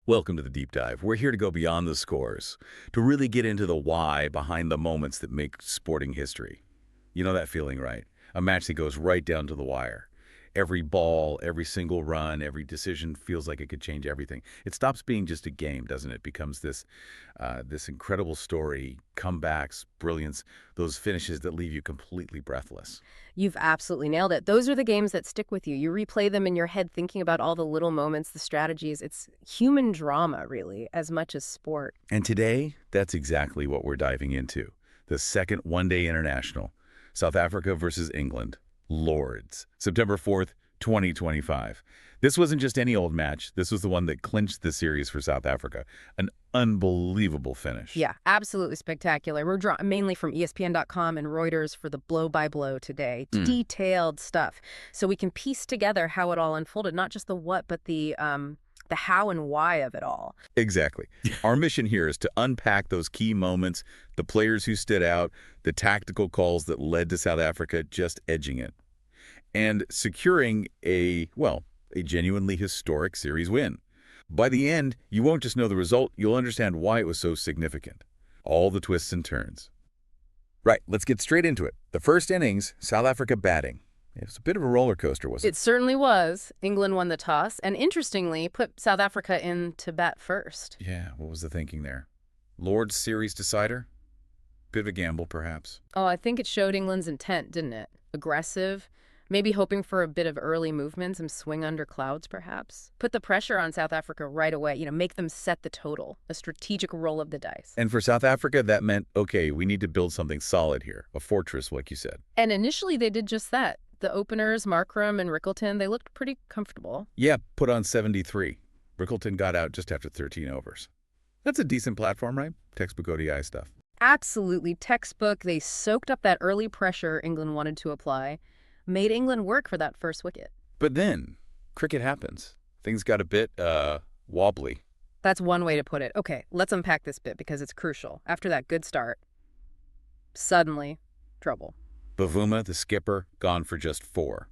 Welcome to the Deep Dive. We're here to go beyond the scores, to really get into the why behind the moments that make sporting history. You know that feeling, right? A match that goes right down to the wire. Every ball, every single run, every decision feels like it could change everything. It stops being just a game, doesn't it? It becomes this incredible story, comebacks, brilliance, those finishes that leave you completely breathless. You've absolutely nailed it. Those are the games that stick with you. You replay them in your head thinking about all the little moments, the strategies. It's human drama, really, as much as sport. And today, that's exactly what we're diving into. The second one-day international, South Africa versus England. Lords, September 4th, 2025. This wasn't just any old match. This was the one that clinched the series for South Africa. An unbelievable finish. Yeah, absolutely spectacular. We're drawing mainly from ESPN.com and Reuters for the blow-by-blow today. Detailed stuff. So we can piece together how it all unfolded, not just the what, but the how and why of it all. Exactly. Our mission here is to unpack those key moments, the players who stood out, the tactical calls that led to South Africa just edging it, and securing a genuinely historic series win. By the end, you won't just know the result, you'll understand why it was so significant. All the twists and turns. Right, let's get straight into it. The first innings, South Africa batting. It was a bit of a roller coaster, wasn't It certainly was. England won the toss and, interestingly, put South Africa in to bat first. it? Yeah, what was the thinking there? Lord's series decider? Bit of a gamble, perhaps. Oh, I think it showed England's intent, didn't it? Aggressive, maybe hoping for a bit of early movement, some swing under clouds, perhaps. Put the pressure on South Africa right away, make them set the total, a strategic roll of the dice. And for South Africa, that meant, okay, we need to build something solid here, a fortress, like you said. And initially they did just that. The openers, Markram and Rickleton, they looked pretty comfortable. Yeah, put on 73. Rickleton got out just after 13 overs. That's a decent platform, right? Textbook ODI stuff. Absolutely textbook. They soaked up that early pressure England wanted to apply, made England work for that first wicket. But then, cricket happens. Things got a bit, wobbly. That's one way to put it. Okay, let's unpack this bit because it's crucial. After that good start, suddenly, trouble. Bavuma, the skipper, gone for just 4.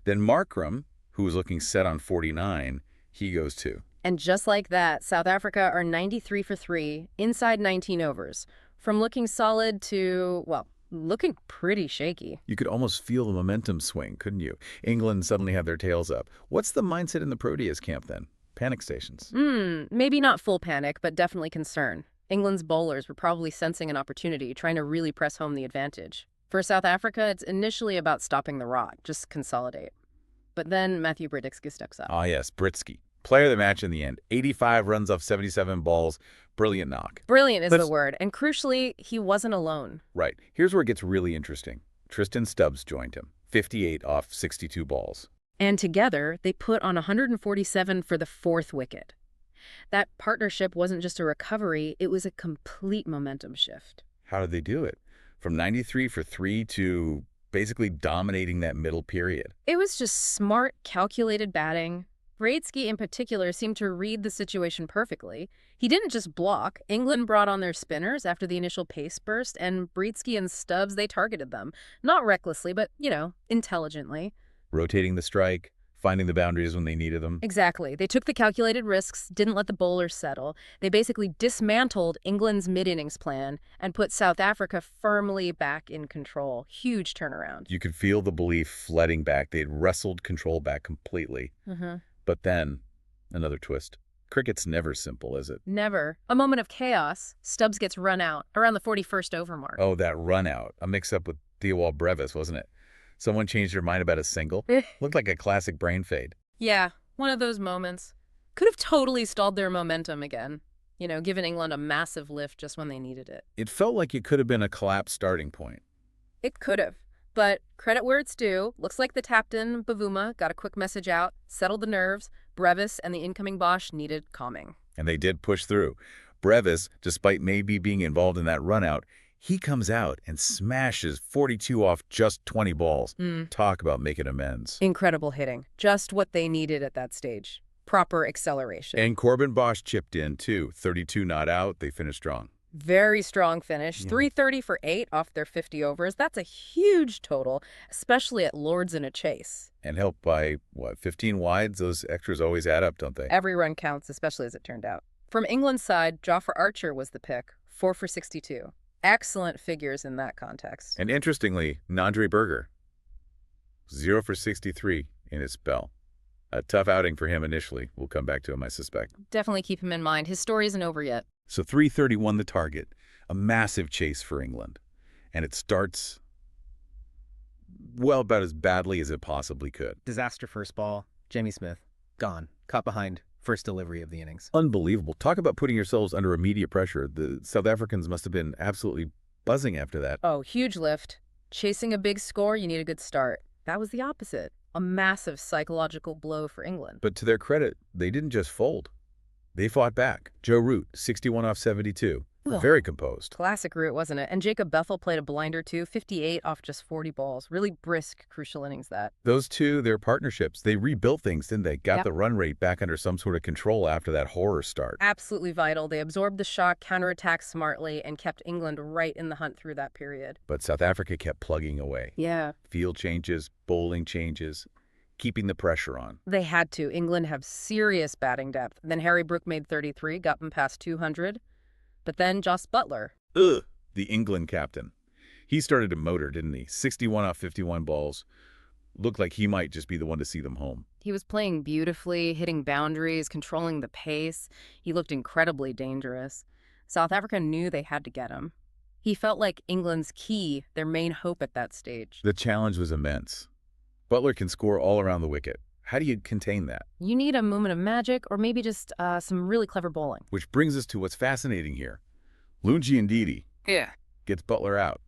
Then Markram, who was looking set on 49, he goes too. And just like that, South Africa are 93 for 3, inside 19 overs. From looking solid to, looking pretty shaky. You could almost feel the momentum swing, couldn't you? England suddenly had their tails up. What's the mindset in the Proteas camp then? Panic stations. Maybe not full panic, but definitely concern. England's bowlers were probably sensing an opportunity, trying to really press home the advantage. For South Africa, it's initially about stopping the rot, just consolidate. But then Matthew Britsky steps up. Ah, yes, Britsky. Player of the match in the end. 85 runs off 77 balls. Brilliant knock. Brilliant is the word. And crucially, he wasn't alone. Right. Here's where it gets really interesting. Tristan Stubbs joined him. 58 off 62 balls. And together, they put on 147 for the 4th wicket. That partnership wasn't just a recovery, it was a complete momentum shift. How did they do it? From 93 for 3 to basically dominating that middle period. It was just smart, calculated batting. Britsky in particular seemed to read the situation perfectly. He didn't just block. England brought on their spinners after the initial pace burst, and Britsky and Stubbs, they targeted them. Not recklessly, but, intelligently. Rotating the strike, finding the boundaries when they needed them. Exactly. They took the calculated risks, didn't let the bowlers settle. They basically dismantled England's mid-innings plan and put South Africa firmly back in control. Huge turnaround. You could feel the belief flooding back. They'd wrestled control back completely. But then, another twist. Cricket's never simple, is it? Never. A moment of chaos. Stubbs gets run out around the 41st over mark. Oh, that run out. A mix-up with Theowald Brevis, wasn't it? Someone changed their mind about a single. Looked like a classic brain fade. Yeah, one of those moments. Could have totally stalled their momentum again. Given England a massive lift just when they needed it. It felt like it could have been a collapsed starting point. It could have. But credit where it's due. Looks like the captain, Bavuma, got a quick message out, settled the nerves. Brevis and the incoming Bosch needed calming. And they did push through. Brevis, despite maybe being involved in that run out, he comes out and smashes 42 off just 20 balls. Talk about making amends. Incredible hitting. Just what they needed at that stage. Proper acceleration. And Corbin Bosch chipped in, too. 32 not out. They finished strong. Very strong finish. Yeah. 330 for 8 off their 50 overs. That's a huge total, especially at Lord's in a chase. And helped by, what, 15 wides? Those extras always add up, don't they? Every run counts, especially as it turned out. From England's side, Jofra Archer was the pick, 4 for 62. Excellent figures in that context. And interestingly, Nandre Berger, 0 for 63 in his spell. A tough outing for him initially. We'll come back to him, I suspect. Definitely keep him in mind. His story isn't over yet. So 330 won the target, a massive chase for England. And it starts, well, about as badly as it possibly could. Disaster first ball. Jamie Smith, gone. Caught behind. First delivery of the innings. Unbelievable. Talk about putting yourselves under immediate pressure. The South Africans must have been absolutely buzzing after that. Oh, huge lift. Chasing a big score, you need a good start. That was the opposite. A massive psychological blow for England. But to their credit, they didn't just fold. They fought back. Joe Root, 61 off 72. Ugh. Very composed. Classic Root, wasn't it? And Jacob Bethel played a blinder too, 58 off just 40 balls. Really brisk, crucial innings that. Those two, their partnerships, they rebuilt things, didn't they? Got Yep. the run rate back under some sort of control after that horror start. Absolutely vital. They absorbed the shock, counterattacked smartly, and kept England right in the hunt through that period. But South Africa kept plugging away. Yeah. Field changes, bowling changes, keeping the pressure on. They had to. England have serious batting depth. Then Harry Brook made 33, got them past 200. But then Jos Buttler. Ugh. The England captain. He started to motor, didn't he? 61 off 51 balls. Looked like he might just be the one to see them home. He was playing beautifully, hitting boundaries, controlling the pace. He looked incredibly dangerous. South Africa knew they had to get him. He felt like England's key, their main hope at that stage. The challenge was immense. Butler can score all around the wicket. How do you contain that? You need a moment of magic or maybe just some really clever bowling. Which brings us to what's fascinating here. Lungi Ndidi gets Butler out.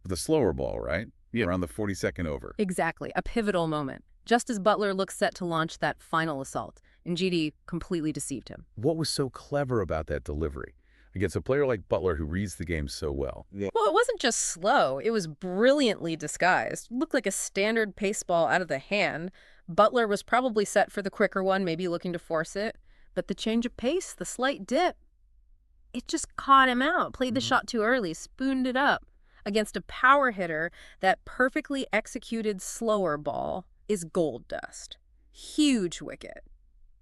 With a slower ball, right? Yeah. Around the 42nd over. Exactly, a pivotal moment. Just as Butler looked set to launch that final assault, Ndidi completely deceived him. What was so clever about that delivery? Against a player like Butler who reads the game so well. Well, it wasn't just slow. It was brilliantly disguised. Looked like a standard pace ball out of the hand. Butler was probably set for the quicker one, maybe looking to force it. But the change of pace, the slight dip, it just caught him out. Played the shot too early, spooned it up. Against a power hitter, that perfectly executed slower ball is gold dust. Huge wicket.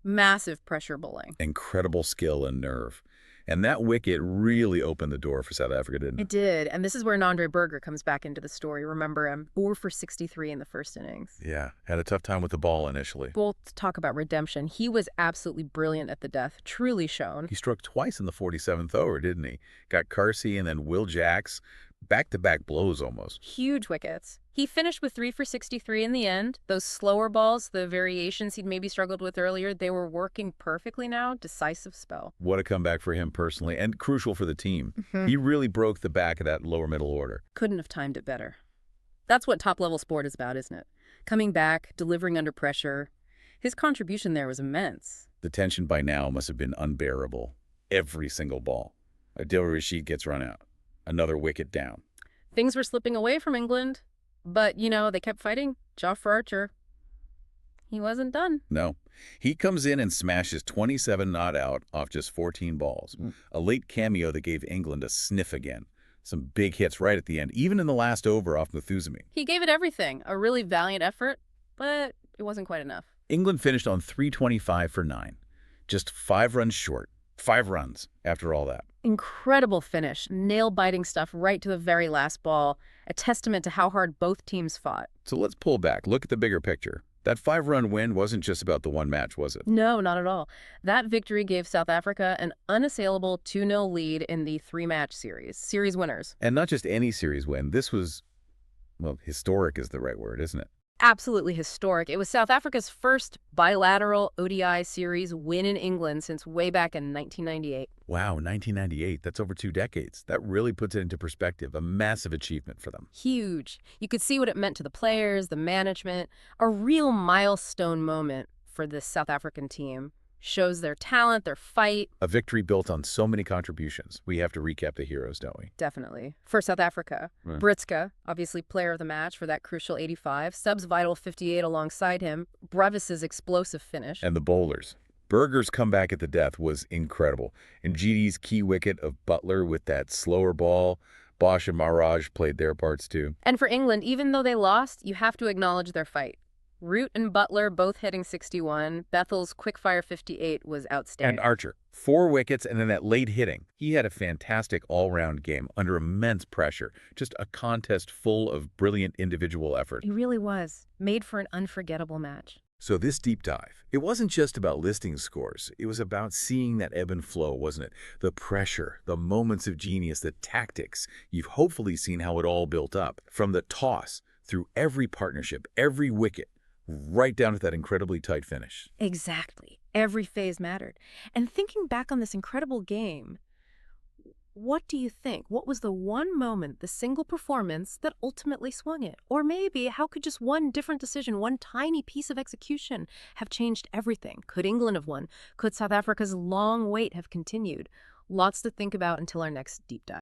Massive pressure bowling. Incredible skill and nerve. And that wicket really opened the door for South Africa, didn't it? It did, and this is where Nandre Berger comes back into the story. Remember him, 4 for 63 in the first innings. Yeah, had a tough time with the ball initially. Both talk about redemption. He was absolutely brilliant at the death, truly shown. He struck twice in the 47th over, didn't he? Got Carsey and then Will Jacks. Back-to-back blows almost. Huge wickets. He finished with 3 for 63 in the end. Those slower balls, the variations he'd maybe struggled with earlier, they were working perfectly now. Decisive spell. What a comeback for him personally, and crucial for the team. He really broke the back of that lower middle order. Couldn't have timed it better. That's what top-level sport is about, isn't it? Coming back, delivering under pressure. His contribution there was immense. The tension by now must have been unbearable. Every single ball. Adil Rashid gets run out. Another wicket down. Things were slipping away from England, but, they kept fighting. Jofra Archer, he wasn't done. No. He comes in and smashes 27 not out off just 14 balls. A late cameo that gave England a sniff again. Some big hits right at the end, even in the last over off Muthuzumi. He gave it everything. A really valiant effort, but it wasn't quite enough. England finished on 325 for 9. Just 5 runs short. 5 runs after all that. Incredible finish. Nail-biting stuff right to the very last ball. A testament to how hard both teams fought. So let's pull back. Look at the bigger picture. That 5-run win wasn't just about the one match, was it? No, not at all. That victory gave South Africa an unassailable 2-0 lead in the 3-match series. Series winners. And not just any series win. This was, well, historic is the right word, isn't it? Absolutely historic. It was South Africa's first bilateral ODI series win in England since way back in 1998. Wow, 1998. That's over 2 decades. That really puts it into perspective. A massive achievement for them. Huge. You could see what it meant to the players, the management. A real milestone moment for this South African team. Shows their talent, their fight. A victory built on so many contributions. We have to recap the heroes, don't we? Definitely. For South Africa, Right. Britska, obviously player of the match for that crucial 85. Stubbs' vital 58 alongside him. Brevis's explosive finish. And the bowlers. Berger's comeback at the death was incredible. And GD's key wicket of Butler with that slower ball, Bosch and Maharaj played their parts too. And for England, even though they lost, you have to acknowledge their fight. Root and Butler both hitting 61. Bethel's quick-fire 58 was outstanding. And Archer, 4 wickets and then that late hitting. He had a fantastic all-round game under immense pressure. Just a contest full of brilliant individual effort. He really was. Made for an unforgettable match. So this deep dive, it wasn't just about listing scores. It was about seeing that ebb and flow, wasn't it? The pressure, the moments of genius, the tactics. You've hopefully seen how it all built up. From the toss, through every partnership, every wicket, right down to that incredibly tight finish. Exactly. Every phase mattered. And thinking back on this incredible game, what do you think? What was the one moment, the single performance that ultimately swung it? Or maybe how could just one different decision, one tiny piece of execution have changed everything? Could England have won? Could South Africa's long wait have continued? Lots to think about until our next deep dive.